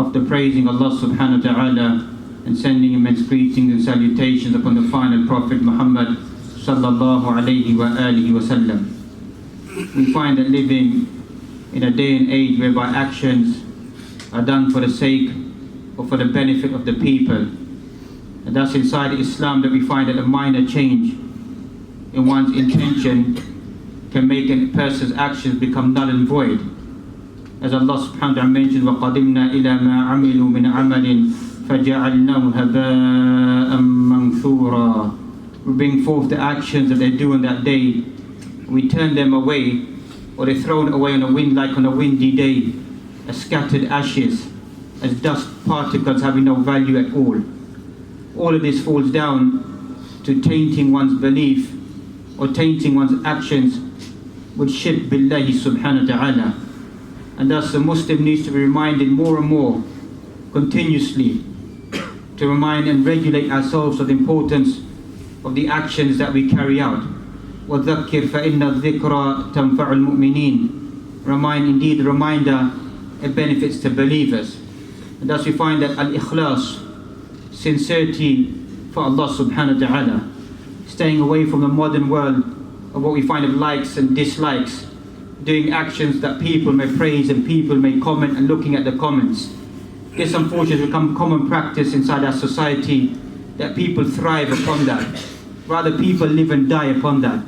After praising Allah subhanahu wa ta'ala and sending immense greetings and salutations upon the final Prophet Muhammad sallallahu alayhi wa alihi wa sallam, we find that living in a day and age whereby actions are done for the sake or for the benefit of the people, and thus inside Islam that we find that a minor change in one's intention can make a person's actions become null and void. As Allah subhanahu wa ta'ala mentioned, وَقَدِمْنَا إِلَى مَا عَمِلُوا مِنْ عَمَلٍ فَجَعَلْنَاهُ هَبَاءً مَنْثُورًا. We bring forth the actions that they do on that day, we turn them away, or they're thrown away on a wind like on a windy day, as scattered ashes, as dust particles having no value at all. All of this falls down to tainting one's belief or tainting one's actions with shirk billahi subhanahu wa ta'ala. And thus the Muslim needs to be reminded more and more, continuously, to remind and regulate ourselves of the importance of the actions that we carry out. وَذَكِّرْ فَإِنَّ الذِّكْرَ تَنْفَعُ الْمُؤْمِنِينَ. Remind, indeed the reminder, it benefits to believers. And thus we find that al-ikhlas, sincerity for Allah subhanahu wa ta'ala, staying away from the modern world of what we find of likes and dislikes, doing actions that people may praise and people may comment and looking at the comments. This unfortunately has become common practice inside our society, that people thrive upon that. Rather, people live and die upon that.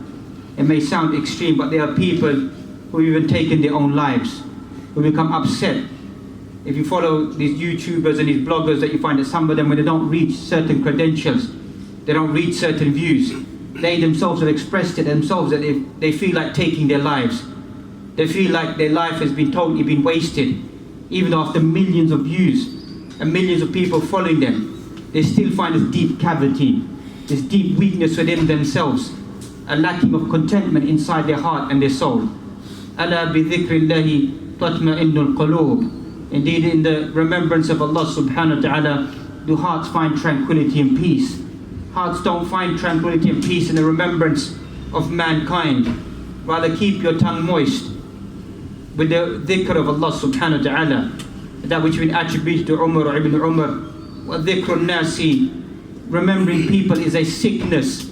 It may sound extreme, but there are people who have even taken their own lives, who become upset. If you follow these YouTubers and these bloggers, that you find that some of them, when they don't reach certain credentials, they don't reach certain views, they themselves have expressed it themselves that they feel like taking their lives. They feel like their life has been totally been wasted. Even after millions of views and millions of people following them, they still find this deep cavity, this deep weakness within themselves, a lacking of contentment inside their heart and their soul. Ala bi dhikrillahi tatma'innul qulub. Indeed, in the remembrance of Allah subhanahu wa ta'ala, do hearts find tranquility and peace. Hearts don't find tranquility and peace in the remembrance of mankind. Rather, keep your tongue moist with the dhikr of Allah subhanahu wa ta'ala, that which we attribute to Umar or Ibn Umar. Wa dhikrun nasi, remembering people is a sickness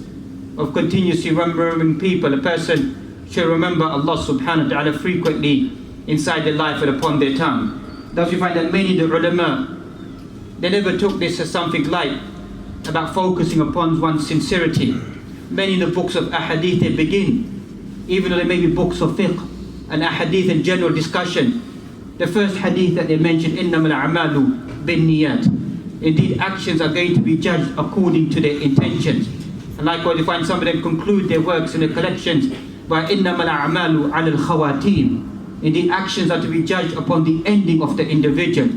of continuously remembering people. A person should remember Allah subhanahu wa ta'ala frequently inside their life and upon their tongue. Thus we find that many of the ulama, they never took this as something light, about focusing upon one's sincerity. Many in the books of ahadith they begin, even though they may be books of fiqh and ahadith and general discussion, the first hadith that they mention, إِنَّمَا الْأَعْمَالُ بِالنِّيَّاتِ. Indeed, actions are going to be judged according to their intentions. And likewise, you find some of them conclude their works and their collections by إِنَّمَا الْأَعْمَالُ عَلَى الْخَوَاتِيمِ. Indeed, actions are to be judged upon the ending of the individual.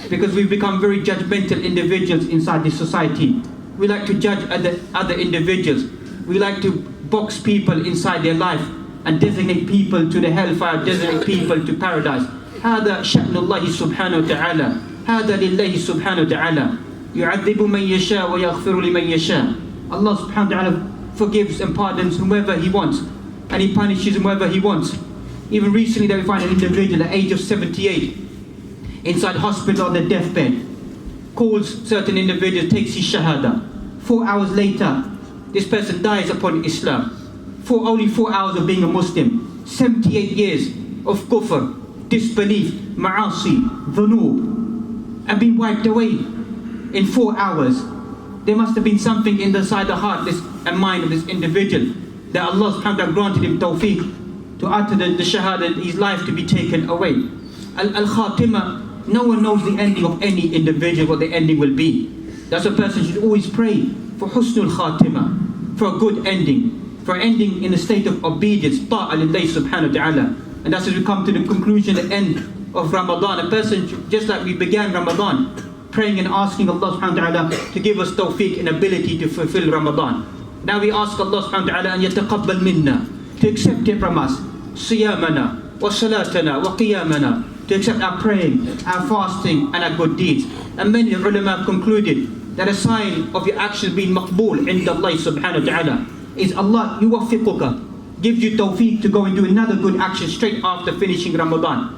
Because we've become very judgmental individuals inside this society. We like to judge other individuals. We like to box people inside their life and designate people to the hellfire, designate people to paradise. هذا شأن الله سبحانه وتعالى. هذا لله سبحانه وتعالى. يعذب من يشاء ويغفر لمن يشاء. Allah subhanahu wa ta'ala forgives and pardons whomever He wants, and He punishes whomever He wants. Even recently, that we find an individual at the age of 78 inside hospital on the deathbed, calls certain individuals, takes his shahada. 4 hours later, this person dies upon Islam. For only 4 hours of being a Muslim, 78 years of kufr, disbelief, ma'asi, dhunub, and being wiped away in 4 hours. There must have been something inside the heart and mind of this individual that Allah subhanahu wa ta'ala granted him tawfiq to utter the shahada, his life to be taken away. Al-Khatimah, no one knows the ending of any individual, what the ending will be. That's a person should always pray for husnul khatimah, for a good ending, for ending in a state of obedience, ta'a lillahi subhanahu wa ta'ala. And that's as we come to the conclusion, the end of Ramadan. A person, just like we began Ramadan, praying and asking Allah subhanahu wa ta'ala to give us tawfiq and ability to fulfill Ramadan. Now we ask Allah subhanahu wa ta'ala an yataqabbal minna, to accept it from us, siyamana, wa salatana, wa qiyamana, to accept our praying, our fasting and our good deeds. And many ulama have concluded that a sign of your actions being maqbool inda Allah subhanahu wa ta'ala is Allah yuwaffiquka, gives you tawfiq to go and do another good action straight after finishing Ramadan.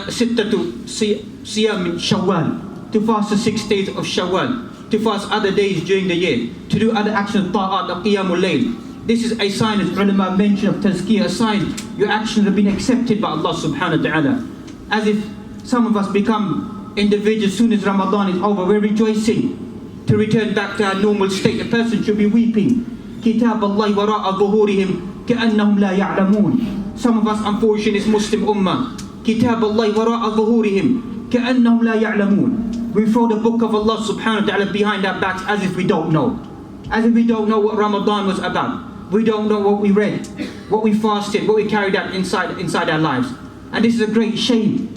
Sittatu siyam min Shawwal, to fast the 6 days of Shawwal, to fast other days during the year, to do other actions, ta'at, of Qiyamul Layl. This is a sign, as ulama mention of tazkiyah, a sign your actions have been accepted by Allah subhanahu wa ta'ala. As if some of us become individuals as soon as Ramadan is over, we're rejoicing to return back to our normal state. A person should be weeping. Kitab Allah wara'a zuhurihim ka'annahum la ya'lamun. Some of us, unfortunately, is Muslim ummah. Kitab Allah wara'a zuhurihim ka'annahum la ya'lamun. We throw the book of Allah subhanahu wa ta'ala behind our backs as if we don't know. As if we don't know what Ramadan was about. We don't know what we read, what we fasted, what we carried out inside our lives. And this is a great shame.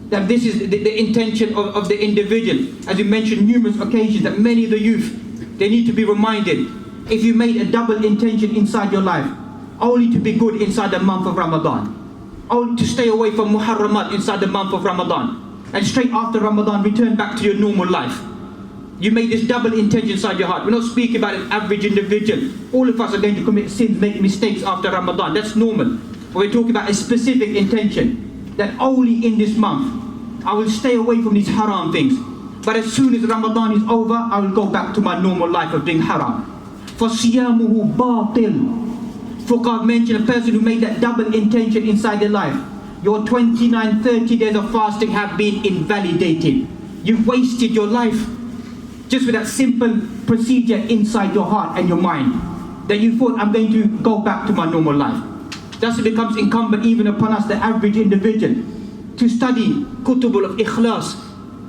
That this is the intention of the individual. As we mentioned numerous occasions, that many of the youth, they need to be reminded, if you made a double intention inside your life, only to be good inside the month of Ramadan, only to stay away from muharramat inside the month of Ramadan, and straight after Ramadan return back to your normal life. You made this double intention inside your heart. We're not speaking about an average individual. All of us are going to commit sins, make mistakes after Ramadan. That's normal. But we're talking about a specific intention, that only in this month I will stay away from these haram things. But as soon as Ramadan is over, I will go back to my normal life of doing haram. For siyamuhu batil. For God mentioned a person who made that double intention inside their life. Your 29, 30 days of fasting have been invalidated. You've wasted your life just with that simple procedure inside your heart and your mind. That you thought, I'm going to go back to my normal life. Thus it becomes incumbent even upon us, the average individual, to study kutubul of ikhlas,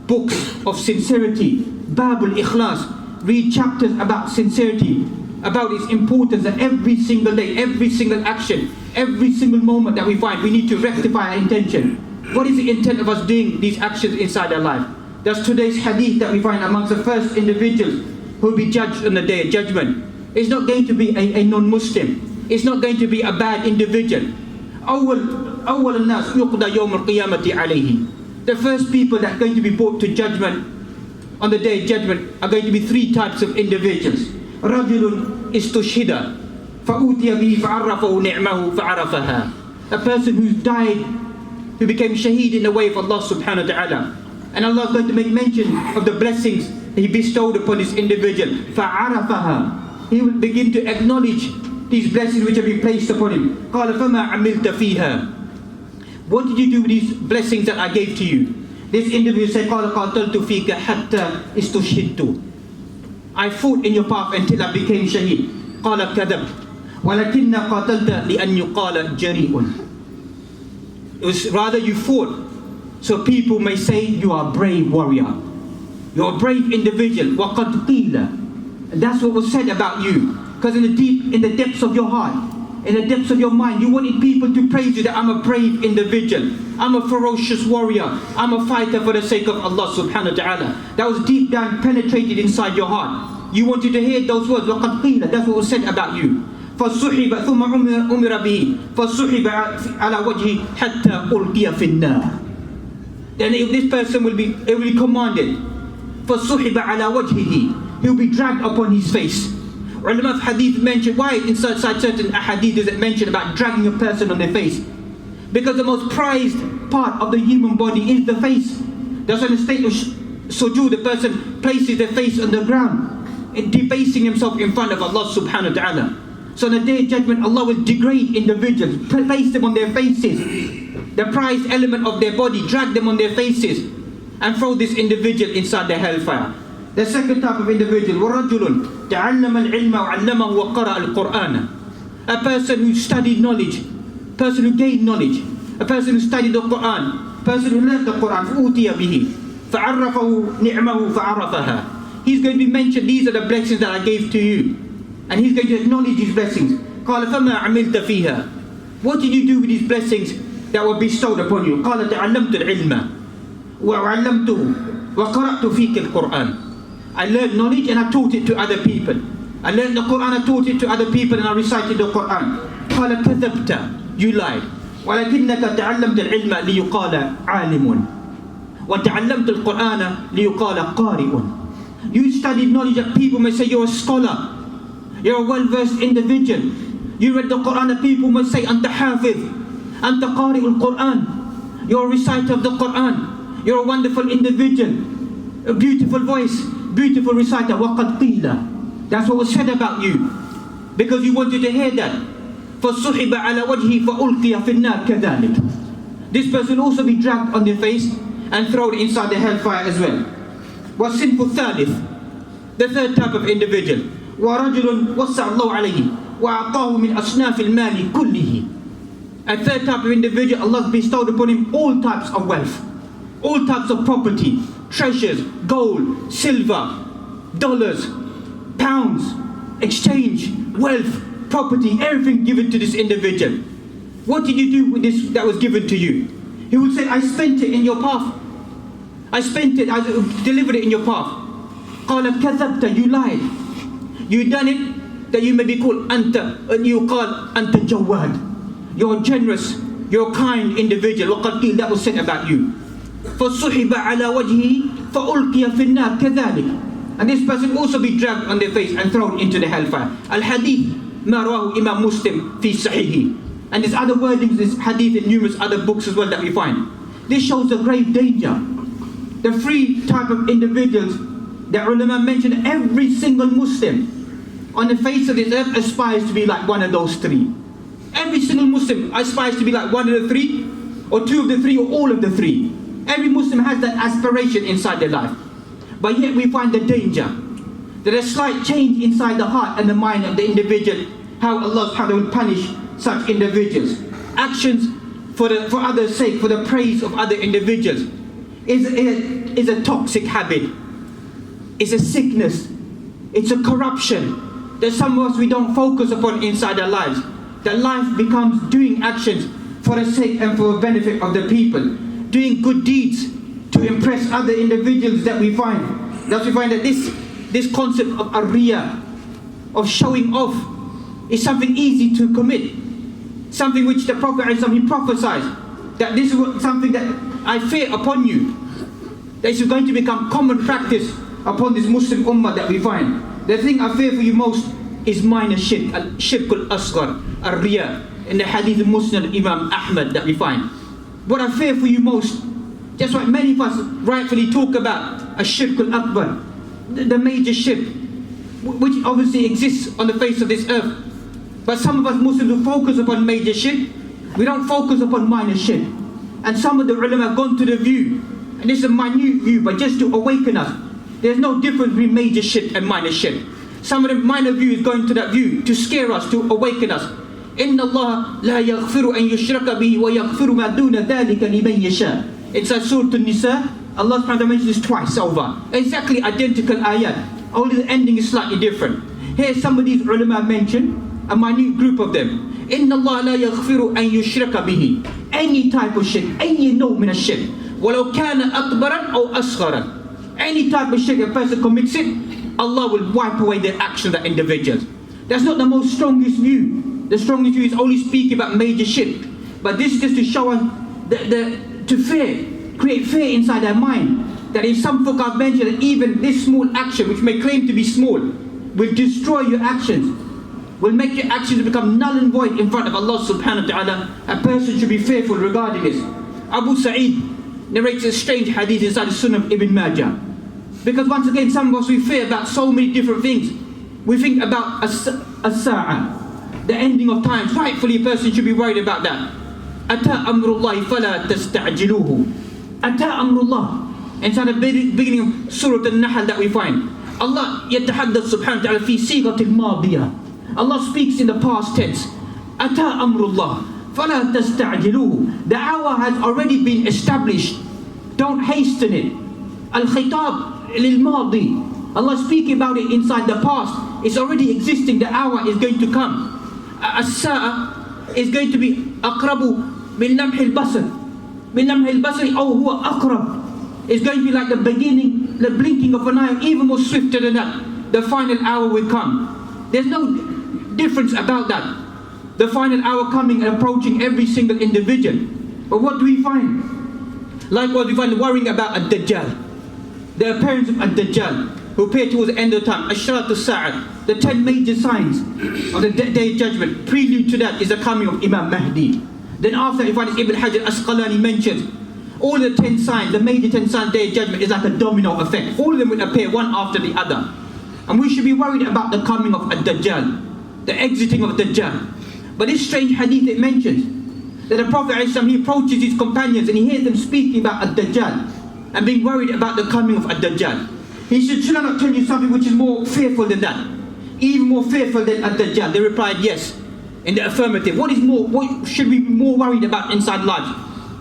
books of sincerity, babul ikhlas, read chapters about sincerity, about its importance, that every single day, every single action, every single moment that we find, we need to rectify our intention. What is the intent of us doing these actions inside our life? That's today's hadith that we find amongst the first individuals who will be judged on the day of judgment. It's not going to be a non-Muslim. It's not going to be a bad individual. أول الناس يقضى يوم القيامة عليه. The first people that are going to be brought to judgment on the day of judgment are going to be three types of individuals. رجل استشهد فأوتي به فعرفه نعمه فعرفها. A person who died, who became shaheed in the way of Allah subhanahu wa ta'ala. And Allah is going to make mention of the blessings He bestowed upon this individual. فعرفها. He will begin to acknowledge these blessings which have been placed upon him. قال فما عملت فيها. What did you do with these blessings that I gave to you? This individual said, قال قاتلت فيك حتى استشهدت. I fought in your path until I became shaheed. قال كذبت ولكن قاتلت لأن يقال جريء. It was rather you fought so people may say you are a brave warrior. You're a brave individual. وقد قيل. And that's what was said about you. Because in the depths of your heart, in the depths of your mind, you wanted people to praise you that I'm a brave individual. I'm a ferocious warrior. I'm a fighter for the sake of Allah subhanahu wa ta'ala. That was deep down penetrated inside your heart. You wanted to hear those words. وَقَدْ قِيلَ. That's what was said about you. فَصُحِبَ ثُمَّ أُمِرَ بِهِ فَصُحِبَ عَلَى وَجْهِ حَتَّى أُلْقِيَ فِي النَّارِ. Then if this person will be commanded, فَصُحِبَ عَلَى وَجْهِهِ. He will be dragged upon his face. Ulama of hadith mention, why inside certain hadith does it mention about dragging a person on their face? Because the most prized part of the human body is the face. That's when the state of sujood, the person places their face on the ground, debasing himself in front of Allah subhanahu wa ta'ala. So on the day of judgment, Allah will degrade individuals, place them on their faces, the prized element of their body, drag them on their faces, and throw this individual inside the hellfire. The second type of individual, وَرَجُلٌ تَعَلَّمَ الْعِلْمَ وَعَلَّمَهُ وَقَرَأَ الْقُرْآنَ. A person who studied knowledge, a person who gained knowledge, a person who studied the Qur'an, a person who learned the Qur'an, فَأُوتِيَ بِهِ فَعَرَّفَهُ نِعْمَهُ فَعَرَفَهَا. He's going to be mentioned, these are the blessings that I gave to you. And he's going to acknowledge these blessings. قَالَ فَمَا عَمِلْتَ فِيهَا. What did you do with these blessings that were bestowed upon you? قَالَ تَعَلَّمْتُ الْعِلْمَ وَعَلَّمْتُهُ وَقَرَأْتُ فِيكَ الْقُرْآنَ. I learned knowledge and I taught it to other people. I learned the Qur'an, I taught it to other people, and I recited the Qur'an. قَالَ كَذَبْتَ. You lied. وَلَكِنَّكَ تَعَلَّمْتَ الْعِلْمَ لِيُقَالَ عَالِمٌ وَتَعَلَّمْتَ الْقُرْآنَ لِيُقَالَ قَارِئٌ. You studied knowledge that people may say you're a scholar. You're a well-versed individual. You read the Qur'an that people may say أنت حافظ أنت قارئ القرآن. You're a reciter of the Qur'an. You're a wonderful individual. a beautiful voice, beautiful reciter, وَقَدْ قِيلَ. That's what was said about you. Because you wanted to hear that. فَصُحِبَ عَلَى وَجْهِ فَأُلْقِيَ فِي النَّارِ كَذَلِكَ. This person will also be dragged on their face and thrown inside the hellfire as well. وَالصِّنْفُ الثَّالِث. The third type of individual. وَرَجُلٌ وَسَّعَ اللَّهُ عَلَيْهِ وَأَعْطَاهُ مِنْ أَصْنَافِ الْمَالِ كُلِّهِ. A third type of individual, Allah bestowed upon him all types of wealth, all types of property, treasures, gold, silver, dollars, pounds, exchange, wealth, property, everything given to this individual. What did you do with this that was given to you? He would say, I spent it in your path. I spent it, I delivered it in your path. قَالَ كَذَبْتَ. You lied. You done it that you may be called anta, and you called anta jawad. You're generous, you're a kind individual. وَقَدْ قِيلَ. That was said about you. فَصُحِبَ عَلَى وَجْهِهِ فَأُلْقِيَ فِي النَّارِ كَذَلِكَ. And this person will also be dragged on their face and thrown into the hellfire. Al-Hadith ma rawahu Imam Muslim fi Sahihi. And there's other wordings, this hadith in numerous other books as well that we find. This shows the grave danger. The three type of individuals that ulama mentioned, every single Muslim on the face of this earth aspires to be like one of those three. Every single Muslim aspires to be like one of the three, or two of the three, or all of the three. Every Muslim has that aspiration inside their life. But yet we find the danger that a slight change inside the heart and the mind of the individual, how Allah subhanahu wa ta'ala will punish such individuals. Actions for others' sake, for the praise of other individuals, is a toxic habit. It's a sickness. It's a corruption that some of us we don't focus upon inside our lives. That life becomes doing actions for the sake and for the benefit of the people, doing good deeds to impress other individuals that we find. That we find that this concept of riya, of showing off, is something easy to commit. Something which the Prophet prophesied, that this is something that I fear upon you. That is going to become common practice upon this Muslim ummah that we find. The thing I fear for you most is minor shirk, shirk al-asghar, riya, in the hadith of Muslim Imam Ahmad that we find. What I fear for you most, just like many of us rightfully talk about, a shirk al-akbar, the major shirk, which obviously exists on the face of this earth. But some of us Muslims who focus upon major shirk, we don't focus upon minor shirk. And some of the ulama have gone to the view, and this is a minute view, but just to awaken us, there's no difference between major shirk and minor shirk. Some of the minor view is going to that view to scare us, to awaken us. إِنَّ اللَّهَ لَا يَغْفِرُ أَن يُشْرَكَ بِهِ وَيَغْفِرُ مَا دُونَ ذَلِكَ لِمَن يَشَاءُ. Inside Surah An-Nisa, Allah subhanahu wa ta'ala mentions this twice over. Exactly identical ayat, only the ending is slightly different. Here some of these ulama mention, a minute group of them. إِنَّ اللَّهَ لَا يَغْفِرُ أَن يُشْرَكَ بِهِ. Any type of shirk, any note min shirk, وَلَوْ كَانَ أَكْبَرًا أَوْ أَصْغَرًا. Any type of shirk a person commits it, Allah will wipe away the action of that individual. That's not the most strongest view. The strongest view is only speaking about major shirk. But this is just to show us to fear, create fear inside our mind. That if some folk have mentioned that even this small action, which may claim to be small, will destroy your actions, will make your actions become null and void in front of Allah subhanahu wa ta'ala. A person should be fearful regarding this. Abu Sa'id narrates a strange hadith inside the Sunnah of Ibn Majah. Because once again, some of us we fear about so many different things. We think about as-sa'a, the ending of times. Rightfully a person should be worried about that. Ata amrullahi fala tasta'jiluhu. Ata amrullah. Inside the beginning of Surah An-Nahl that we find, Allah yatahaddath subhanahu wa ta'ala fi sighat al-madiyah. Allah speaks in the past tense. Ata amrullah fala tasta'jiluhu. The hour has already been established. Don't hasten it. Al-khitab lil-madi. Allah speaking about it inside the past. It's already existing. The hour is going to come. As-sa'a is going to be aqrabu min lamh al-basar. Min lamh al-basar aw huwa aqrab. It's going to be like the beginning, the blinking of an eye, even more swifter than that. The final hour will come. There's no difference about that. The final hour coming and approaching every single individual. But what do we find? Likewise, we find worrying about Ad-Dajjal. The appearance of Ad-Dajjal, who appear towards the end of the time. Ashrat al-Sa'ad, the 10 major signs of the day of judgment. Prelude to that is the coming of Imam Mahdi. Then after that, we find Ibn Hajar Asqalani mentions All the 10 signs, the major 10 signs, Day of Judgment is like a domino effect. All of them will appear one after the other. And we should be worried about the coming of Ad-Dajjal, the exiting of Dajjal. But this strange hadith, it mentions that the Prophet ﷺ, he approaches his companions and he hears them speaking about Ad-Dajjal and being worried about the coming of Ad-Dajjal. He said, should I not tell you something which is more fearful than that? Even more fearful than Ad-Dajjal? They replied, yes, in the affirmative. What should we be more worried about inside life?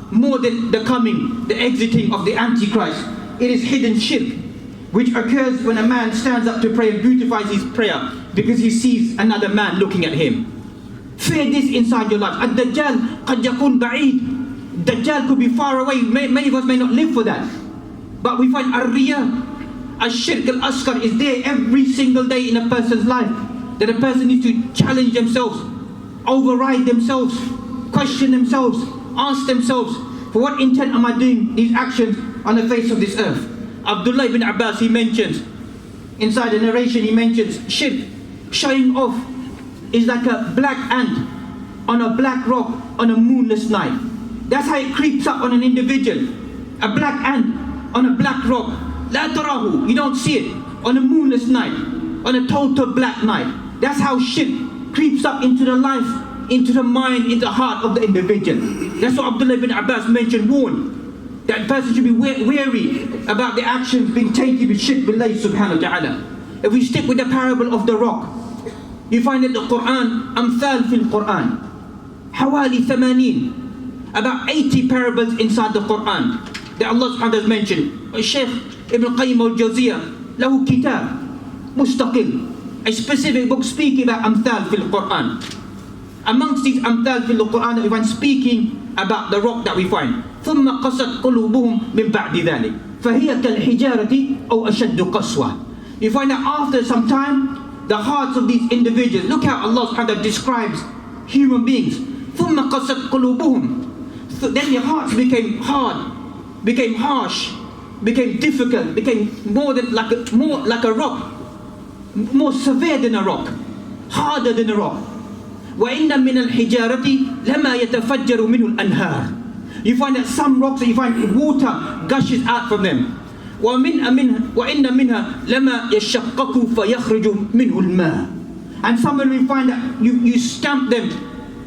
More than the coming, the exiting of the Antichrist. It is hidden shirk, which occurs when a man stands up to pray and beautifies his prayer because he sees another man looking at him. Fear this inside your life. Ad-Dajjal qad yakun ba'id. Dajjal could be far away. Many of us may not live for that. But we find riya, shirk al-asghar is there every single day in a person's life. That a person needs to challenge themselves, override themselves, question themselves, ask themselves, for what intent am I doing these actions on the face of this earth? Abdullah ibn Abbas, he mentions, inside the narration he mentions, shirk, showing off, is like a black ant on a black rock on a moonless night. That's how it creeps up on an individual. A black ant on a black rock. La tarahu, you don't see it. On a moonless night, on a total black night. That's how shirk creeps up into the life, into the mind, into the heart of the individual. That's what Abdullah ibn Abbas mentioned, warned. That person should be wary about the actions being tainted with shirk billahi subhanahu wa ta'ala. If we stick with the parable of the rock, you find that the Quran, amthal fil Quran, hawali 80, about 80 parables inside the Quran that Allah subhanahu wa ta'ala has mentioned. Shaykh Ibn Qayyim al-Jawziyah, lahu kitab, mustaqil, a specific book speaking about amthal fil Quran. Amongst these amthal fil Quran that we find speaking about the rock that we find. ثم قست قلوبهم من بعد ذلك فهي كالحجارة أو أشد قسوة. You find that after some time, the hearts of these individuals, look how Allah subhanahu wa ta'ala describes human beings. ثم قست قلوبهم. Then their hearts became hard, became harsh, became difficult, became more like a rock, more severe than a rock, harder than a rock. وَإِنَّ مِنَ الْحِجَارَةِ لَمَا يَتَفَجَّرُ مِنْهُ الْأَنْهَارِ. You find that some rocks, you find water gushes out from them. وَإِنَّ مِنْهَا لَمَا يَشَّقَّقُ فَيَخْرُجُ مِنْهُ الْمَاءِ. And some of them you find that you stamp them,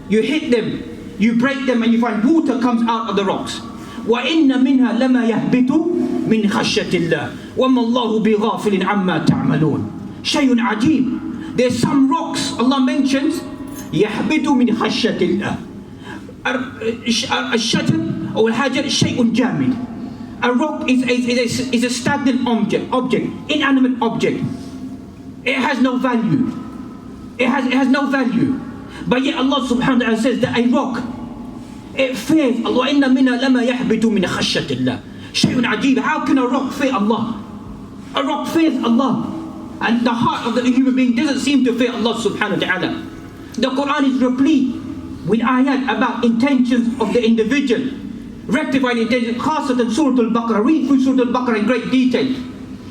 you hit them, you break them, and you find water comes out of the rocks. وَإِنَّ مِنْهَا لَمَا يَهْبِتُ مِنْ خَشْيَةِ اللَّهِ وَمَا اللَّهُ بِغَافِلٍ عَمَّا تَعْمَلُونَ. شَيْءٌ عَجِيبٌ. There's some rocks Allah mentions يَهْبِتُ مِنْ خَشْيَةِ اللَّهِ. الشجر أو الحجر شيء جامد. A rock is a stagnant object, inanimate object. It has no value. It has no value. But yet Allah subhanahu wa ta'ala says that a rock, it fears Allah. إِنَّ مِنَا لَمَا يَحْبِتُ مِنْ خَشْيَةِ اللَّهِ. شيء عجيب. How can a rock fear Allah? A rock fears Allah. And the heart of the human being doesn't seem to fear Allah subhanahu wa ta'ala. The Quran is replete with ayat about intentions of the individual, rectifying intentions. Khasatan Surah Al-Baqarah. Read through Surah Al-Baqarah in great detail.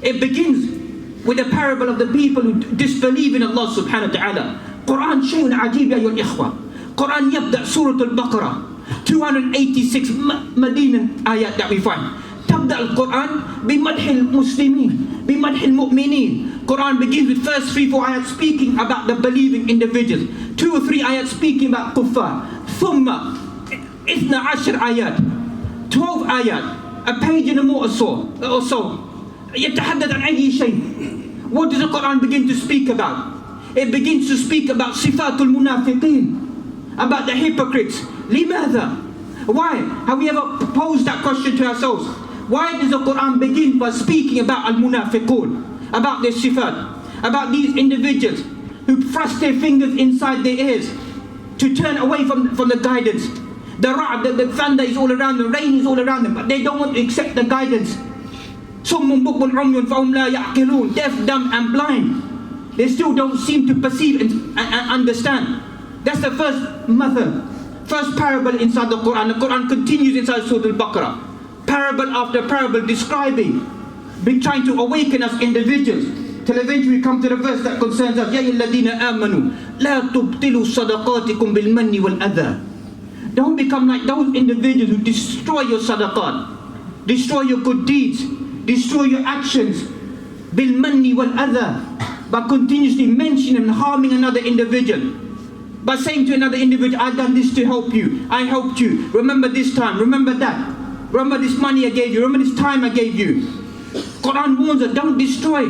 It begins with the parable of the people who disbelieve in Allah subhanahu wa ta'ala. Quran shay'un ajib ya ayyuhal ikhwa. Quran yabda Surah Al-Baqarah, 286 Medinan ayat that we find. تبدأ القرآن بمدح المسلمين بمدح المؤمنين. Quran begins with first 3-4 ayats speaking about the believing individuals. 2 or 3 ayats speaking about kuffar. ثم 12 ayat, 12 ayat, a page and a more or so. يتحدث عن أي شيء. What does the Quran begin to speak about? It begins to speak about sifatul munafiqeen, about the hypocrites. لماذا? Why? Have we ever posed that question to ourselves? Why does the Quran begin by speaking about al-munafiqun, about their sifat, about these individuals who thrust their fingers inside their ears to turn away from the guidance? The ra'd, the thunder is all around them, rain is all around them, but they don't want to accept the guidance. Summun bukmun umyun fahum la ya'qilun, deaf, dumb and blind. They still don't seem to perceive and understand. That's the first method, first parable inside the Quran. The Quran continues inside Surah Al-Baqarah, parable after parable describing, trying to awaken us individuals, till eventually we come to the verse that concerns us. Ya ayyuhalladhina amanu la tubtilu sadaqatikum bil manni wal adha. Don't become like those individuals who destroy your sadaqat, destroy your good deeds, destroy your actions, bil manni wal adha, by continuously mentioning and harming another individual. By saying to another individual, I've done this to help you, I helped you, remember this time, remember that, remember this money I gave you, remember this time I gave you. Quran warns us, don't destroy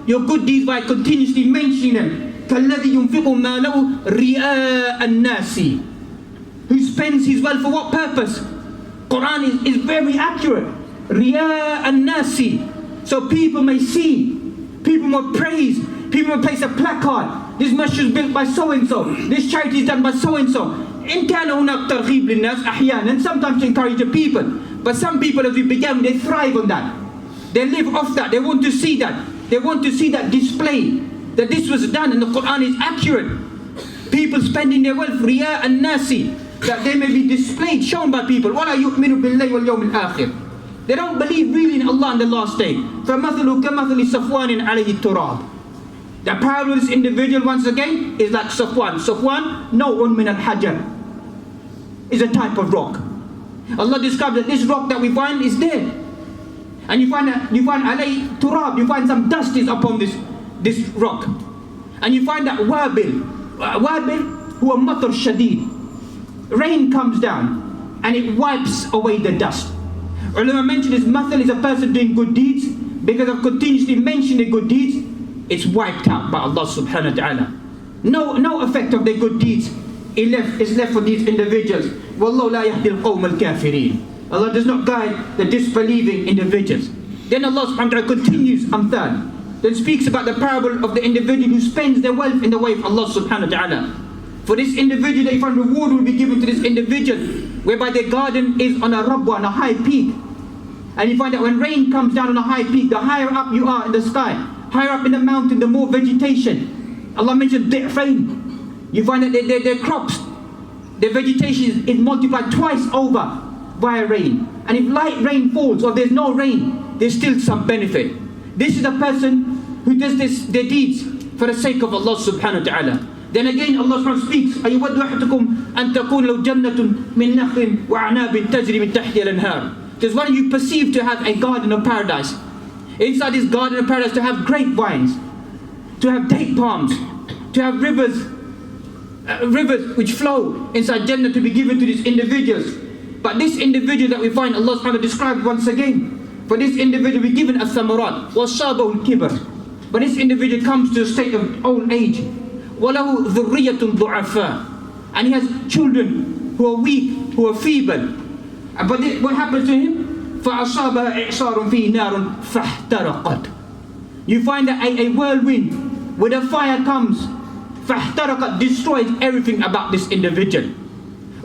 your good deeds by continuously mentioning them. كَالَّذِي يُنْفِقُ مَالَهُ رِيَاءَ النَّاسِ, who spends his wealth for what purpose? Quran is very accurate. رِيَاءَ النَّاسِ, so people may see, people may praise, people may place a placard. This masjid is built by so-and-so, this charity is done by so-and-so. إن كان هناك ترغيب للناس أحيانا, sometimes to encourage the people. But some people, as we began, they thrive on that. They live off that. They want to see that. They want to see that display, that this was done and the Quran is accurate. People spending their wealth, riya and nasi, that they may be displayed, shown by people. وَلَا يُؤْمِنُ بِاللَّهِ وَالْيَوْمِ الْآخِرِ. They don't believe really in Allah on the last day. فَمَثَلُ كَمَثَلِ صَفْوَانٍ عَلَيْهِ التُّرَابِ. The parable of this individual, once again, is like Safwan. Safwan, نَوْعٌ مِنَ الْحَجَرِ, is a type of rock. Allah describes that this rock that we find is there. And you find alayhi turab, you find some dust is upon this rock. And you find that wabil, huwa matar shadid. Rain comes down and it wipes away the dust. Ulama mentioned this mathal is a person doing good deeds, because of continuously mentioning good deeds, it's wiped out by Allah subhanahu wa ta'ala. No effect of their good deeds is left for these individuals. Wallahu la yahdi al-qawm al-kafirin. Allah does not guide the disbelieving individuals. Then Allah subhanahu wa ta'ala continues, Amthal, then speaks about the parable of the individual who spends their wealth in the way of Allah subhanahu wa ta'ala. For this individual, they find reward will be given to this individual, whereby their garden is on a rabwa, on a high peak. And you find that when rain comes down on a high peak, the higher up you are in the sky, higher up in the mountain, the more vegetation. Allah mentioned di'fain. You find that their crops, their vegetation is multiplied twice over via rain. And if light rain falls or there's no rain, there's still some benefit. This is a person who does their deeds for the sake of Allah subhanahu wa ta'ala. Then again Allah subhanahu wa ta'ala speaks, أَيُوَدُّ أَحَدُكُمْ أَن تَكُونَ لَوْ جَنَّةٌ مِّن نَخْلٍ وَأَعْنَابٍ تَجْرِي مِن تَحْتِهَا الْأَنْهَارُ. Does one of you perceive to have a garden of paradise? Inside this garden of paradise to have grapevines, to have date palms, to have rivers which flow inside Jannah to be given to these individuals. But this individual that we find Allah subhanahu wa ta'ala described once again, for this individual we given a thamarat, وَالشَّابَهُ الْكِبَرِ. But this individual comes to a state of old age, وَلَهُ ذُرِّيَّةٌ ضُعَفَاء, and he has children who are weak, who are feeble. But what happens to him? فَأَصَابَهَا إِعْصَارٌ فِيهِ نَارٌ فَاحْتَرَقَتْ. You find that a whirlwind, where the fire comes, فَاحْتَرَقَتْ, destroys everything about this individual.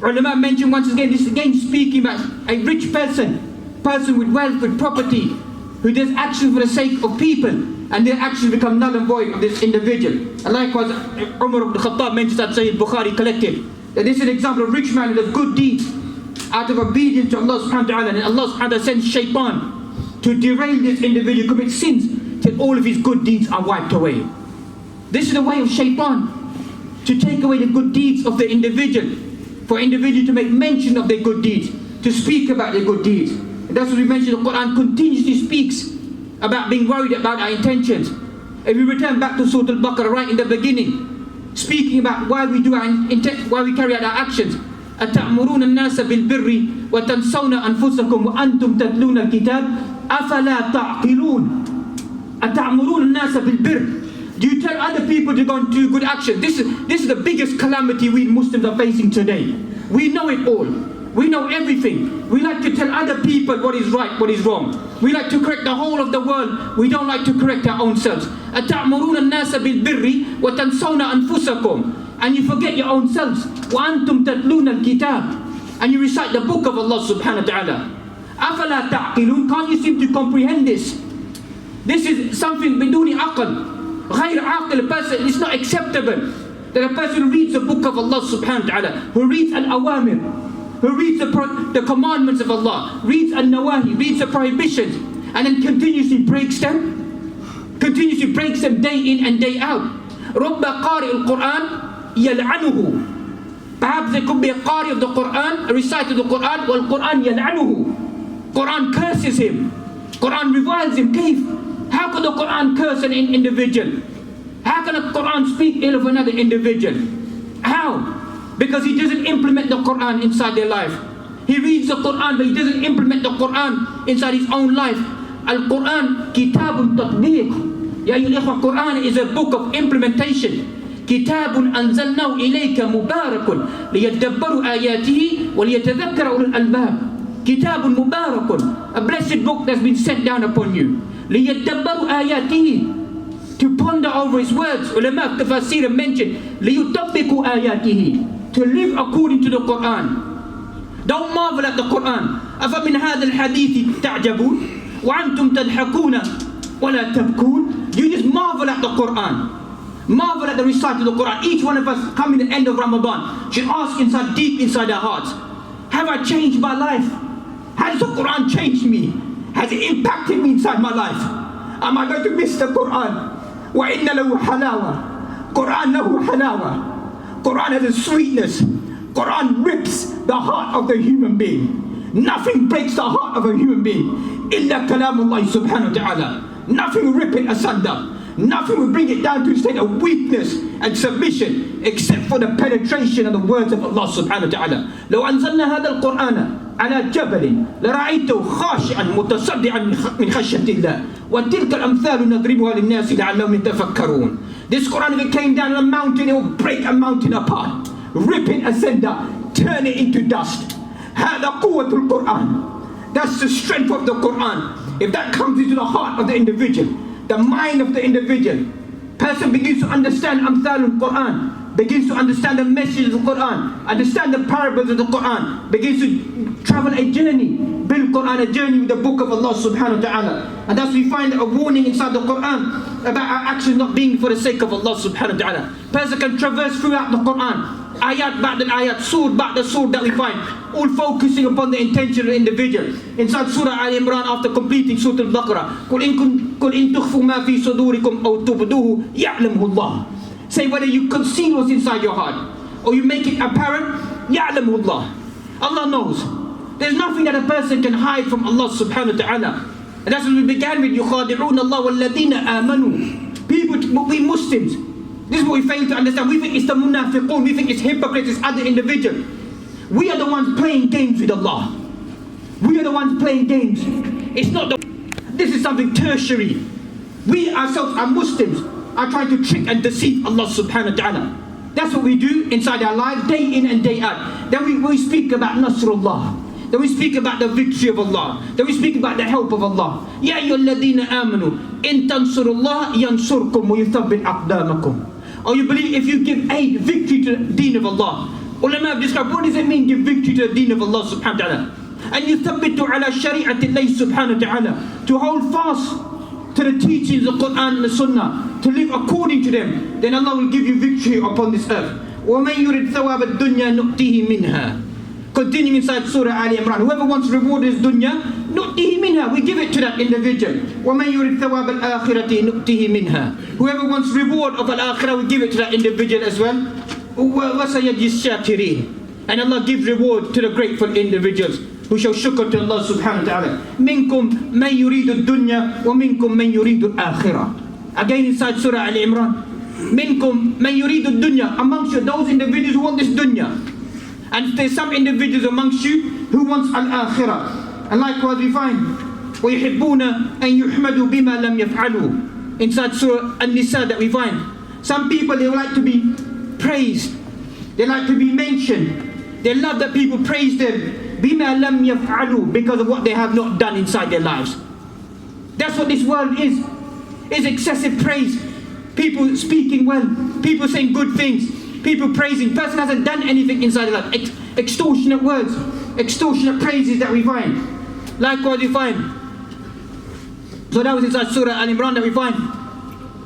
Ulama mentioned once again, this again speaking about a rich person with wealth, with property, who does actions for the sake of people, and their actions become null and void of this individual. And likewise, Umar ibn Khattab mentions that Sayyid Bukhari collected, that this is an example of rich man who does good deeds out of obedience to Allah subhanahu wa ta'ala, and Allah subhanahu wa ta'ala sends shaitan to derail this individual, commit sins, till all of his good deeds are wiped away. This is the way of shaitan, to take away the good deeds of the individual, for individual to make mention of their good deeds, to speak about their good deeds. And that's what we mentioned, the Quran continuously speaks about being worried about our intentions. If we return back to Surah Al-Baqarah right in the beginning, speaking about why we do why we carry out our actions. أَتَأْمُرُونَ النَّاسَ بِالْبِرِّ وَتَنْسَوْنَ أَنفُسَكُمْ وَأَنْتُمْ تَتْلُونَ الْكِتَابَ أَفَلَا تَعْقِلُونَ. أَتَأْمُرُونَ النَّاسَ بِالْبِرِّ. Do you tell other people to go and do good action? This is the biggest calamity we Muslims are facing today. We know it all. We know everything. We like to tell other people what is right, what is wrong. We like to correct the whole of the world. We don't like to correct our own selves. أَتَأْمُرُونَ النَّاسَ بِالْبِرِّ وَتَنْسَوْنَ أَنفُسَكُمْ. And you forget your own selves. وَأَنْتُمْ تَتْلُونَ الْكِتَابِ. And you recite the book of Allah subhanahu wa ta'ala. أَفَلَا تَعْقِلُونَ. Can't you seem to comprehend this? This is something بدون عقل. غير عاقل person. It's not acceptable that a person who reads the book of Allah subhanahu wa ta'ala, who reads al-awamir, who reads the commandments of Allah, reads al-nawahi, reads the prohibitions, and then continuously breaks them day in and day out. رُبَّ قَارِئُ الْقُرْآنِ يَلْعَنُهُ. Perhaps there could be a qari of the Quran, a reciter of the Quran, wal Quran yal'anuhu. Quran curses him. Quran reviles him. How could the Quran curse an individual? How can the Quran speak ill of another individual? How? Because he doesn't implement the Quran inside their life. He reads the Quran, but he doesn't implement the Quran inside his own life. Al-Quran, kitabun tatbiq. Ya ayyuhal ikhwa, Quran is a book of implementation. كتاب أنزلناه إليك مبارك ليدبروا آياته وليتذكر أولو الألباب. كتاب مبارك, a blessed book that's been sent down upon you. ليدبروا آياته, to ponder over his words. Ulama tafsir mentioned ليطبقوا آياته, to live according to the Quran. Don't marvel at the Quran. أفمن هذا الحديث تعجبون وأنتم تضحكون ولا تبكون. You just marvel at the Quran. Marvel at the recital of the Quran. Each one of us coming to the end of Ramadan should ask inside, deep inside our hearts, have I changed my life? Has the Quran changed me? Has it impacted me inside my life? Am I going to miss the Quran? وَإِنَّ لَهُ حَلَاوَةً. Quran lahu halawa. Quran has a sweetness. Quran rips the heart of the human being. Nothing breaks the heart of a human being. إِلَّا كَلَامُ اللَّهِ سُبْحَانَهُ وَتَعَالَى. Nothing will rip it asunder. Nothing will bring it down to a state of weakness and submission except for the penetration of the words of Allah subhanahu wa ta'ala. لو أنزلنا هذا القرآن على جبل لرأيته خاشعا متصدعا من خشية الله وتلك الأمثال نضربها للناس لعلهم يتفكرون. This Quran, if it came down on a mountain, it will break a mountain apart, rip it asunder, turn it into dust. هذا قوة القرآن. That's the strength of the Quran. If that comes into the heart of the individual, the mind of the individual, person begins to understand Amthal al-Quran, begins to understand the message of the Quran, understand the parables of the Quran, begins to travel a journey, build Quran, a journey with the book of Allah subhanahu wa ta'ala. And thus we find a warning inside the Quran about our actions not being for the sake of Allah subhanahu wa ta'ala. Person can traverse throughout the Quran, ayat ba'd al-ayat, surah ba'd al-surah that we find, all focusing upon the intention of the individual. Inside Surah Al-Imran, after completing Surah Al-Baqarah, قُلْ إِن تُخْفُوا مَا فِي صُدُورِكُمْ أَوْ تُبْدُوهُ يَعْلَمُهُ اللَّهُ. Say whether you conceal what's inside your heart or you make it apparent, يَعْلَمُهُ اللَّهُ. Allah knows. There's nothing that a person can hide from Allah subhanahu wa ta'ala. And that's what we began with, يُخَادِعُونَ اللَّهَ وَالَّذِينَ آمَنُوا. People, we Muslims, this is what we fail to understand. We think it's the munafiqun, we think it's hypocrites, it's other individuals. We are the ones playing games with Allah. We are the ones playing games. It's not the... This is something tertiary. We ourselves are Muslims, are trying to trick and deceive Allah subhanahu wa ta'ala. That's what we do inside our lives, day in and day out. Then we speak about Nasrullah. Then we speak about the victory of Allah. Then we speak about the help of Allah. Ya ayyuhalladhina amanu in tansurullah yansurkum wa yuthabbit aqdamakum. Or you believe if you give aid, victory to the deen of Allah. Ulama have described, what does it mean give victory to the deen of Allah subhanahu wa ta'ala? And yuthabbitu ala shari'ati Allah subhanahu wa ta'ala. To hold fast to the teachings of the Quran and the Sunnah, to live according to them, then Allah will give you victory upon this earth. وَمَنْ يُرِدْ ثَوَابَ الدُّنْيَا نُؤْتِهِ مِنْهَا. Continuing inside Surah Ali Imran, whoever wants reward is dunya, نُؤْتِهِ مِنْهَا, we give it to that individual. وَمَنْ يُرِدْ ثَوَابَ الْآخِرَةِ نُؤْتِهِ مِنْهَا. Whoever wants reward of al-akhirah, we give it to that individual as well. وَسَيَجِي الشَّاكِرِينَ. And Allah gives reward to the grateful individuals who shall shukr to Allah subhanahu wa ta'ala. مِنْكُمْ مَنْ يُرِيدُ الدُّنْيَا وَمِنْكُمْ مَنْ يُرِيدُ الْآخِرَةِ. Again inside Surah Ali Imran, مِنْكُمْ مَنْ يُرِيدُ الدُّنْيَا. Amongst you, those individuals who want this dunya. And there's some individuals amongst you who wants al-akhirah. And likewise we find وَيُحِبُّونَ أَن يُحْمَدُوا بِمَا لَمْ يَفْعَلُوا. Inside Surah An-Nisa that we find, some people, they would like to be praised, they like to be mentioned, they love that people praise them بِمَا لَمْ يَفْعَلُوا, because of what they have not done inside their lives. That's what this world is excessive praise. People speaking well, people saying good things, people praising. Person hasn't done anything inside their life. Extortionate words, extortionate praises that we find. Likewise we find, so that was inside Surah Al-Imran that we find.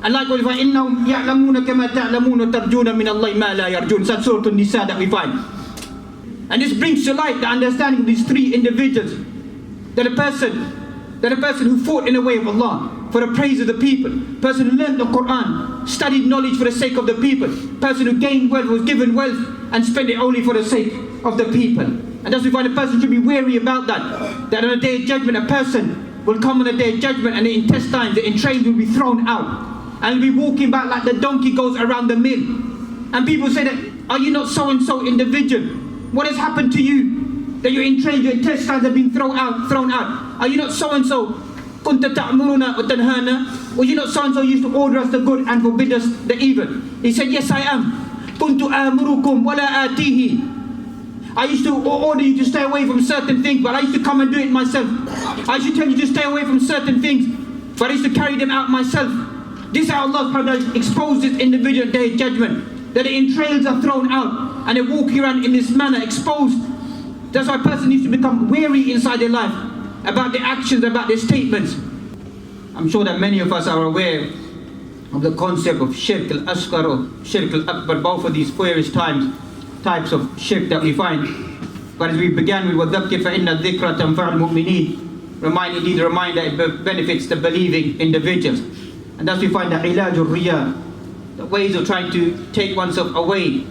And likewise we find إِنَّهُمْ يَعْلَمُونَ كَمَا تَعْلَمُونَ وَتَرْجُونَ مِنَ اللَّهِ مَا لَا يَرْجُونَ. Inside Surah An-Nisa that we find. And this brings to light the understanding of these three individuals. That a person who fought in the way of Allah for the praise of the people, person who learned the Quran, studied knowledge for the sake of the people, person who gained wealth, was given wealth, and spend it only for the sake of the people. And that's why the person should be wary about that. That on the day of judgment, a person will come on the day of judgment and the intestines, the entrails will be thrown out. And will be walking back like the donkey goes around the mill. And people say that, are you not so-and-so individual? What has happened to you? That your entrails, your intestines have been thrown out. Are you not so-and-so? كنت تأمرنا وتنهانا. Were you not so-and-so used to order us the good and forbid us the evil? He said, yes, I am. كنت آمركم ولا آتيه. I used to order you to stay away from certain things, but I used to come and do it myself. I used to tell you to stay away from certain things, but I used to carry them out myself. This is how Allah subhanahu wa ta'ala exposed this individual day of judgment. That the entrails are thrown out and they walk around in this manner, exposed. That's why a person needs to become wary inside their life about their actions, about their statements. I'm sure that many of us are aware of the concept of shirk al-asghar or shirk al-akbar, both of these various types of shirk that we find. But as we began with وَذَكِّرْ فَإِنَّ الذِّكْرَ تَنْفَعُ الْمُؤْمِنِينَ, remind that it benefits the believing individuals. And thus we find that علاج الرياء, the ways of trying to take oneself away,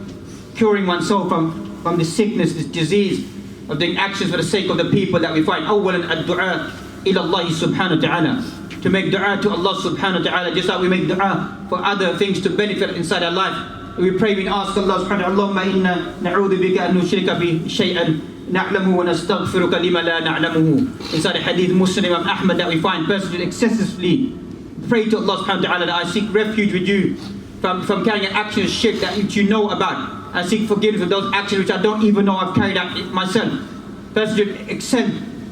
curing oneself from the sickness, this disease of doing actions for the sake of the people, that we find أولا الدعاء إلى الله سبحانه وتعالى, to make dua to Allah subhanahu wa ta'ala, just like we make dua for other things to benefit inside our life. We pray, we ask Allah subhanahu wa ta'ala, Allahumma inna na'udhu bika an nushrika bi shay'an na'lamuhu wa nastaghfiruka lima la na'lamuhu. Inside the hadith Muslim Imam Ahmad, that we find persons who excessively pray to Allah subhanahu wa ta'ala, that I seek refuge with you from carrying an action of shirk that which you know about. I seek forgiveness of those actions which I don't even know I've carried out myself. Persons should excel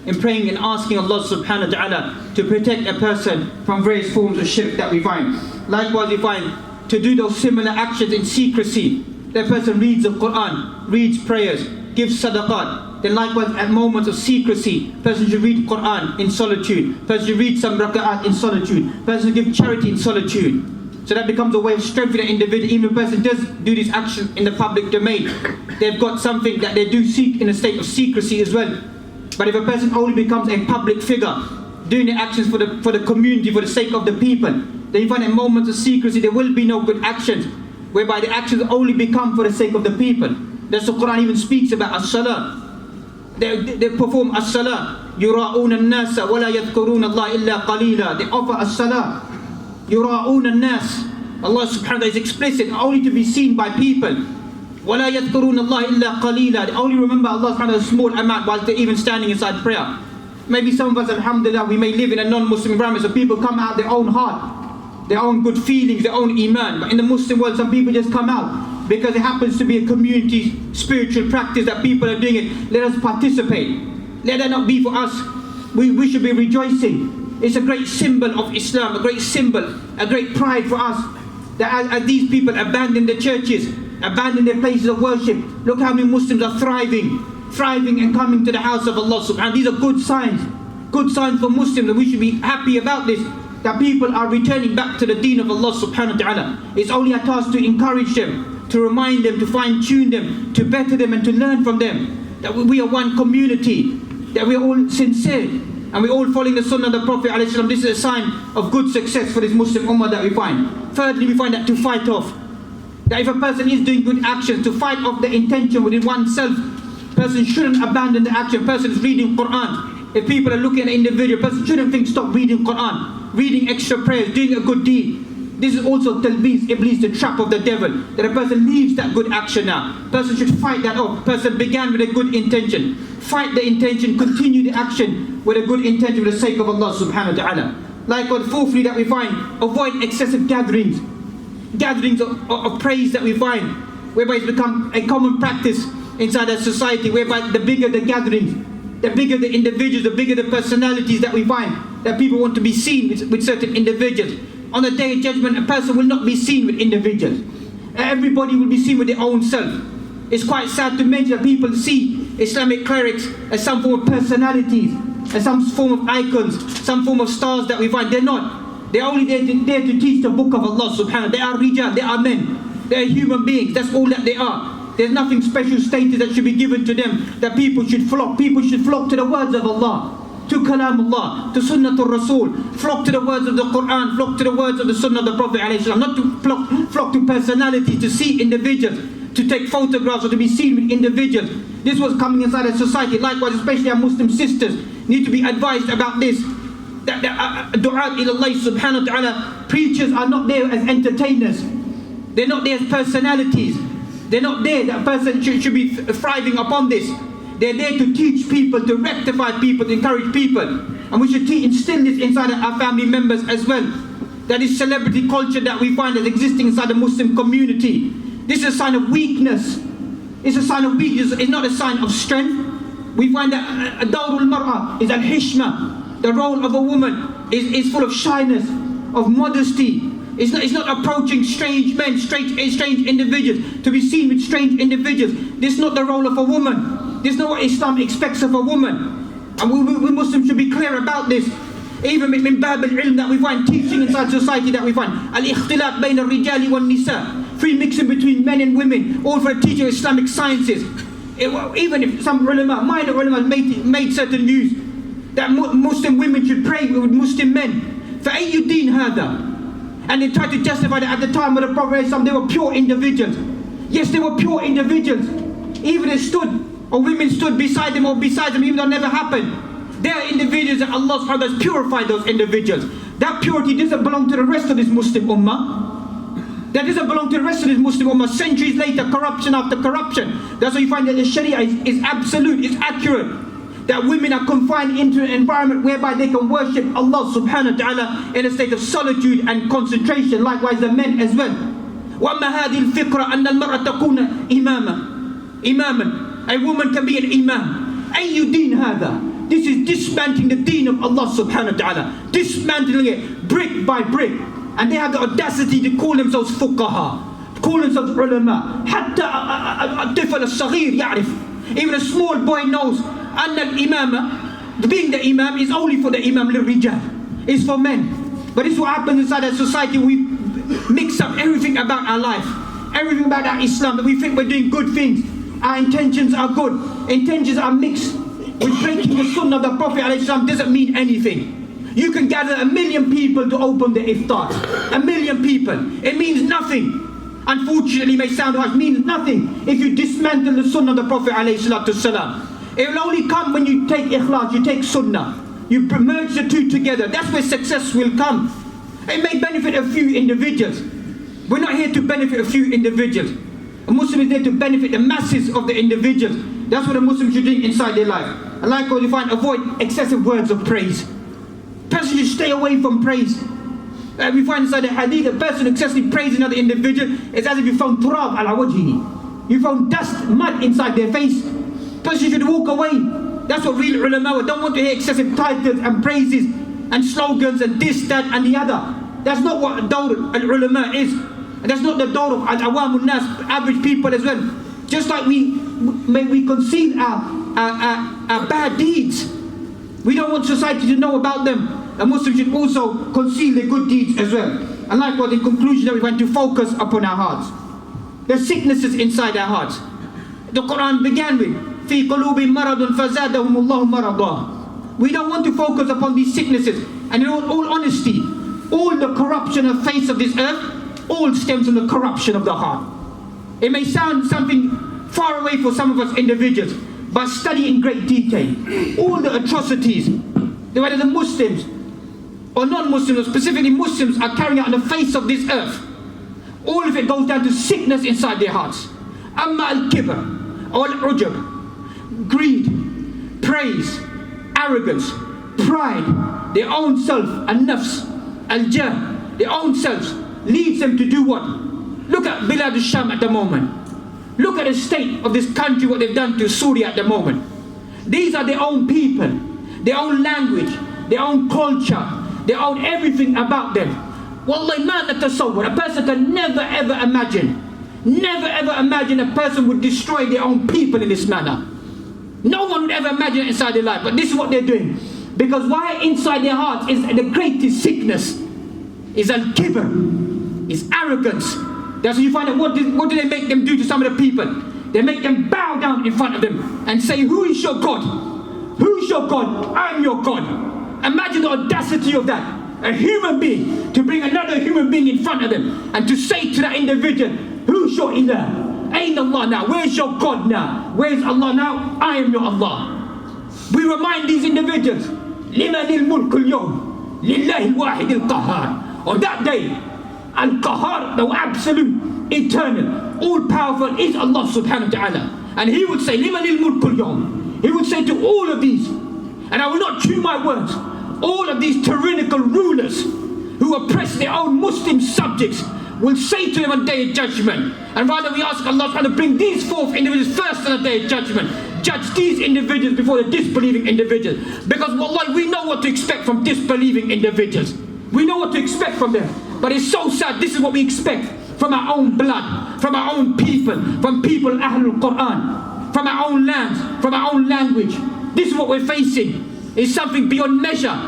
in praying and asking Allah subhanahu wa ta'ala to protect a person from various forms of shirk that we find. Likewise we find to do those similar actions in secrecy. That person reads the Quran, reads prayers, gives sadaqat. Then likewise at moments of secrecy, person should read Quran in solitude. Person should read some raka'at in solitude. Person should give charity in solitude. So that becomes a way of strengthening the individual. Even if a person does do these actions in the public domain, they've got something that they do seek in a state of secrecy as well. But if a person only becomes a public figure, doing the actions for the community, for the sake of the people, then you find in moments of secrecy there will be no good actions, whereby the actions only become for the sake of the people. That's the Quran even speaks about as-salah. They perform as-salah. يُرَاءُونَ النَّاسَ وَلَا يَذْكُرُونَ اللَّهَ إِلَّا قَلِيلًا. They offer as-salah. يُرَاءُونَ النَّاسِ. Allah subhanahu wa ta'ala is explicit, only to be seen by people. وَلَا يَذْكُرُونَ اللَّهَ إِلَّا قَلِيلًا. They only remember Allah subhanahu wa ta'ala a small amount while they're even standing inside prayer. Maybe some of us, alhamdulillah, we may live in a non-Muslim environment, so people come out their own heart, their own good feelings, their own iman. But in the Muslim world, some people just come out because it happens to be a community spiritual practice that people are doing it. Let us participate. Let that not be for us. We should be rejoicing. It's a great symbol of Islam, a great symbol, a great pride for us, that as these people abandon the churches, abandon their places of worship, look how many Muslims are thriving and coming to the house of Allah subhanahu wa ta'ala. These are good signs for Muslims, and we should be happy about this, that people are returning back to the deen of Allah subhanahu wa ta'ala. It's only our task to encourage them, to remind them, to fine-tune them, to better them and to learn from them, that we are one community, that we are all sincere, and we're all following the sunnah of the Prophet ﷺ. This is a sign of good success for this Muslim ummah that we find. Thirdly, we find that to fight off, that if a person is doing good actions, to fight off the intention within oneself. Person shouldn't abandon the action. Person is reading Quran. If people are looking at an individual, person shouldn't think, stop reading Quran, reading extra prayers, doing a good deed. This is also talbis, iblis, the trap of the devil, that a person leaves that good action now. Person should fight that off. Person began with a good intention. Fight the intention, continue the action with a good intention for the sake of Allah subhanahu wa ta'ala. Likewise, fourthly, that we find, avoid excessive gatherings of praise that we find, whereby it's become a common practice inside our society, whereby the bigger the gatherings, the bigger the individuals, the bigger the personalities that we find, that people want to be seen with certain individuals. On the day of judgment, a person will not be seen with individuals. Everybody will be seen with their own self. It's quite sad to mention that people see Islamic clerics as some form of personalities, as some form of icons, some form of stars that we find. They're not. They're only there to teach the book of Allah subhanahu wa ta'ala. They are rijal, they are men, they are human beings. That's all that they are. There's nothing special status that should be given to them, that people should flock. People should flock to the words of Allah, to Kalam Allah, to Sunnatul Rasul, flock to the words of the Quran, flock to the words of the Sunnah of the Prophet ﷺ, not to flock to personality, to see individuals. to take photographs or to be seen with individuals. This was coming inside a society. Likewise, especially our Muslim sisters need to be advised about this. That du'at ila Allah subhanahu wa ta'ala, preachers are not there as entertainers. They're not there as personalities. They're not there, that person should be thriving upon this. They're there to teach people, to rectify people, to encourage people. And we should instill this inside our family members as well. That is celebrity culture that we find as existing inside the Muslim community. This is a sign of weakness. It's a sign of weakness. It's not a sign of strength. We find that dawrul mar'a is al-hishma. The role of a woman is full of shyness, of modesty. It's not approaching strange men, strange individuals, to be seen with strange individuals. This is not the role of a woman. This is not what Islam expects of a woman. And we Muslims should be clear about this. Even in bab al-ilm that we find, teaching inside society that we find. Al-ikhtilat bayn al-rijali wal-nisa. Free mixing between men and women, all for a teacher of Islamic sciences. Even if some ulama, minor ulama made certain views that Muslim women should pray with Muslim men. فَأَيُّ دِينْ هَذَا? And they tried to justify that at the time of the Prophet they were pure individuals. Yes, they were pure individuals. Even they stood, or women stood beside them or beside them, even though it never happened. They are individuals that Allah subhanahu wa ta'ala has purified those individuals. That purity doesn't belong to the rest of this Muslim ummah. That doesn't belong to the rest of this Muslim ummah. Centuries later, corruption after corruption. That's why you find that the Sharia is absolute, is accurate. That women are confined into an environment whereby they can worship Allah subhanahu wa ta'ala in a state of solitude and concentration. Likewise the men as well. وَأَمَّا هَذِهِ الْفِقْرَةِ أَنَّ الْمَرْأَةَ تَكُونَ إِمَامًا. A woman can be an imam. أَيُّ دِينْ هَذَا? This is dismantling the deen of Allah subhanahu wa ta'ala. Dismantling it brick by brick. And they have the audacity to call themselves fuqaha, call themselves ulama. حتى الطفل الصغير يعرف. Even a small boy knows أن الإمامة, being the imam, is only for the imam للرجال. It's for men. But this is what happens inside our society. We mix up everything about our life, everything about our Islam, that we think we're doing good things. Our intentions are good. Intentions are mixed with breaking the sunnah of the Prophet ﷺ doesn't mean anything. You can gather 1 million people to open the iftar. 1 million people. It means nothing. Unfortunately, it may sound harsh, means nothing if you dismantle the sunnah of the Prophet ﷺ. It will only come when you take ikhlas, you take sunnah. You merge the two together. That's where success will come. It may benefit a few individuals. We're not here to benefit a few individuals. A Muslim is there to benefit the masses of the individuals. That's what a Muslim should do inside their life. And likewise, you find, avoid excessive words of praise. Person should stay away from praise. We find inside the hadith, a person excessively praising another individual is as if you found turab ala wajhihi. You found dust, mud inside their face. Person should walk away. That's what real ulama don't want to hear excessive titles and praises and slogans and this, that and the other. That's not what dawr al-ulama is. And that's not the dawr of al-awamun nas, average people as well. Just like we conceal our bad deeds. We don't want society to know about them. A Muslim should also conceal their good deeds as well. And likewise, in conclusion, that we want to focus upon our hearts. There's sicknesses inside our hearts. The Quran began with في قلوب مرض فزادهم الله مرضا. We don't want to focus upon these sicknesses. And in all honesty, all the corruption of the face of this earth, all stems from the corruption of the heart. It may sound something far away for some of us individuals, but study in great detail all the atrocities, whether the Muslims or non-Muslims, or specifically Muslims, are carrying out on the face of this earth. All of it goes down to sickness inside their hearts. Amma al-kibr, or al-ujab, greed, praise, arrogance, pride, their own self, al-nafs, al-jah, their own selves, leads them to do what? Look at Bilad al-Sham at the moment. Look at the state of this country, what they've done to Syria at the moment. These are their own people, their own language, their own culture, their own everything about them. Wallahi ma natasawwar. A person can never ever imagine a person would destroy their own people in this manner. No one would ever imagine it inside their life, but this is what they're doing. Because why inside their hearts is the greatest sickness, is al-kibr, is arrogance. That's what you find out. What do they make them do to some of the people? They make them bow down in front of them and say, who is your God? Who is your God? I'm your God. Imagine the audacity of that. A human being to bring another human being in front of them and to say to that individual, who's your ilah? Ain Allah now? Where's your God now? Where's Allah now? I am your Allah. We remind these individuals, لِمَنِ الْمُلْكُ الْيَوْمِ لِلَّهِ الْوَاحِدِ الْقَهَّارِ. On that day, Al-Qahar, the absolute, eternal, all-powerful is Allah subhanahu wa ta'ala. And He would say, لِمَنِ الْمُلْكُ الْيَوْمِ. He would say to all of these, and I will not chew my words, all of these tyrannical rulers who oppress their own Muslim subjects will say to him on the day of judgment. And rather we ask Allah to bring these fourth individuals first on the day of judgment. Judge these individuals before the disbelieving individuals. Because wallahi, we know what to expect from disbelieving individuals. We know what to expect from them. But it's so sad, this is what we expect from our own blood, from our own people, from people Ahlul Quran, from our own lands, from our own language. This is what we're facing. It's something beyond measure.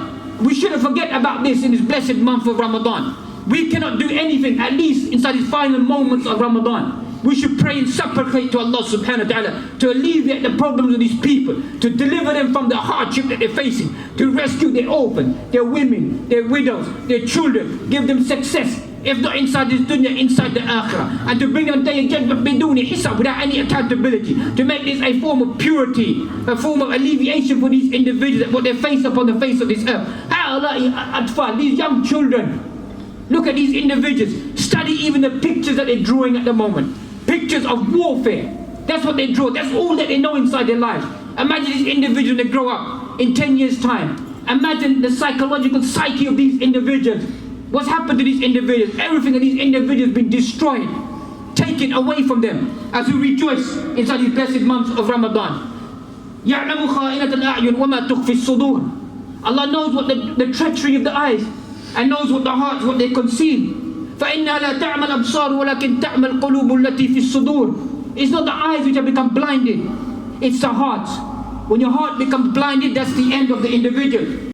We shouldn't forget about this in this blessed month of Ramadan. We cannot do anything, at least inside these final moments of Ramadan. We should pray and supplicate to Allah subhanahu wa ta'ala to alleviate the problems of these people, to deliver them from the hardship that they're facing, to rescue their orphans, their women, their widows, their children, give them success, if not inside this dunya, inside the akhirah, and to bring them day of judgment biduni hisab, without any accountability, to make this a form of purity, a form of alleviation for these individuals, what they face upon the face of this earth. Atfal, these young children, look at these individuals, study even the pictures that they're drawing at the moment, pictures of warfare. That's what they draw, that's all that they know inside their lives. Imagine these individuals that grow up in 10 years time. Imagine the psychological psyche of these individuals. What's happened to these individuals? Everything of these individuals has been destroyed, taken away from them, as we rejoice inside these blessed months of Ramadan. يَعْلَمُ خَائِنَةَ الْأَعْيُنِ وَمَا تُخْفِي الصُّدُورِ. Allah knows what the treachery of the eyes, and knows what the hearts, what they conceal. فَإِنَّهَا لَا تَعْمَى الْأَبْصَارُ وَلَكِنْ تَعْمَى الْقُلُوبُ الَّتِي فِي الصُّدُورِ. It's not the eyes which have become blinded, it's the hearts. When your heart becomes blinded, that's the end of the individual.